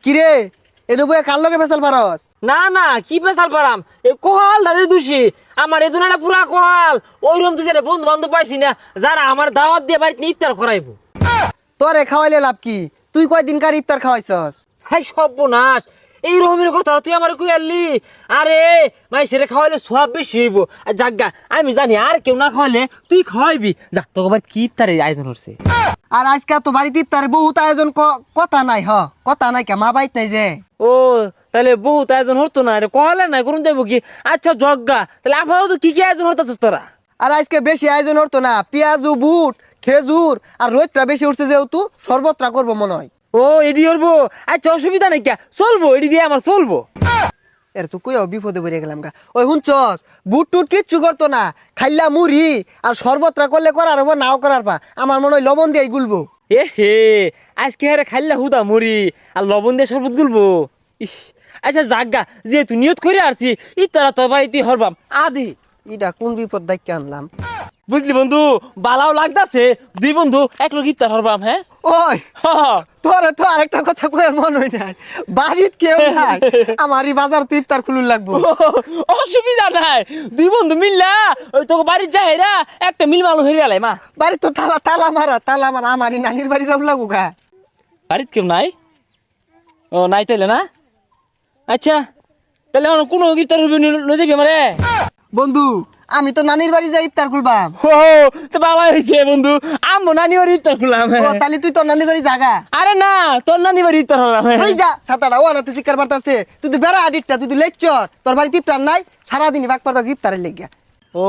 কিরে এনে বইয়া কার লগে ফেসাল পারস? না না কি পেশাল পারাম এ কোহাল ধরে দোষী আমার এই জন্য পুরা কোহাল ওইরকম তো যেটা বন্ধু বান্ধব পাইছি না যারা আমার দাওয়াত দিয়ে বাড়িতে ইফতার করাইবো। তোরে খাওয়াইলে লাভ কি? তুই কয়দিন কার ইফতার খাওয়াইছস? হ্যাঁ সর্বনাশ এই রকমের কথা তুই আমার কই আনলি? আরে মাই সেরে খাওয়াইলে সব বেশি হইব। আর জাগা আমি জানি আর কেউ না খাওয়াইলে তুই খাওয়াইবি। যা তোকে আবার কি ইফতারের আয়োজন হচ্ছে। আর আজকে তো বাড়িতে ইফতারে বহুত আয়োজন, কথা নাই কথা নাই কে মা বাইত নাই যে। ও তাহলে বহুত আয়োজন হতো না রে কহলে না করুন দেবো কি? আচ্ছা জগ্গা তাহলে আপাতত কি কি আয়োজন হতেছিস তোরা? আর আজকে বেশি আয়োজন হতো না, পেঁয়াজু বুট খেজুর আর রোদটা বেশি উঠছে যেহেতু শরবতটা করবো মনে হয়। ও এডি করবো আচ্ছা অসুবিধা নেই কে চলবো এডি দিয়ে আমার চলবো। এর তো কইও বিপদে পড়ে গেলাম গা। ওই হুনছস বুট টুট কিচ্ছু করতো না, খাইলা মুড়ি আর শরবতটা করলে করার হবো নাও করার পা আমার মনে হয় লবণ দিয়ে গুলবো। এ হে আজকে হারে খাইলা হুদা মুড়ি আর লবণ দিয়ে শরবত গুলবো। ইস আচ্ছা জাগা যেহেতু নিয়ত করে আসছি ইফতারা তো বাড়িতে হরবাম আদি। ইটা কোন বিপদ দায়িত্ব আনলাম? বুঝলি বন্ধু বালাও লাগতাছে দুই বন্ধু এক লোক ইফতার হরবাম। হ্যাঁ ওই তোরে তো আরেকটা কথা কয়ে মনে হয় নাই, বাড়িত কেউ নাই, আমারই বাজার তো ইফতার খুলুন লাগবো। অসুবিধা নাই দুই বন্ধু মিললা ওই তোকে বাড়ির যাই রা একটা মিল মালু হয়ে গেলে মা বাড়ির তো তালা মারা আমারই নানির বাড়ি যাব লাগু গা। বাড়িতে কেউ নাই? ও নাই তাইলে না আচ্ছা তাহলে আমার কোনো ইফতার হইবে লয়ে যাবি আমারে? বন্ধু আমি তো নানির বাড়ি যাই ইফতার খুলবাম। ও তো বাবা হয়েছে বন্ধু আমো নানি বাড়ি ইফতার খুললাম। ও তাহলে তুই তোর নানির বাড়ি জাগা। আরে না তোর নানি বাড়ি ইফতার হলাম। ওই যা সাতাটা ও আনাতে শিকার বার্তাছে, তুই তো বেড়া আডিটটা, তুই তো লেকচর, তোর বাড়িতে ইফতার নাই, সারাদিনই বাক পারতা ইফতারের লেগিয়া। ও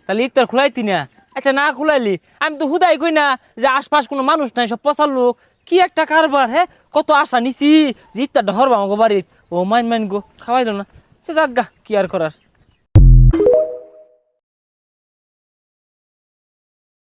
তাহলে ইফতার খুলাইতি না? আচ্ছা না খুলাইলি আমি তো হুদাই কই না যে আশপাশ কোনো মানুষ নাই সব পচার লোক। কি একটা কারবার হ্যাঁ কত আশা নিছি যে ইফতারটা হরবা আমাকে বাড়িত ও মাইন গো খাওয়াইলো না। সে যাক গা কি আর করার।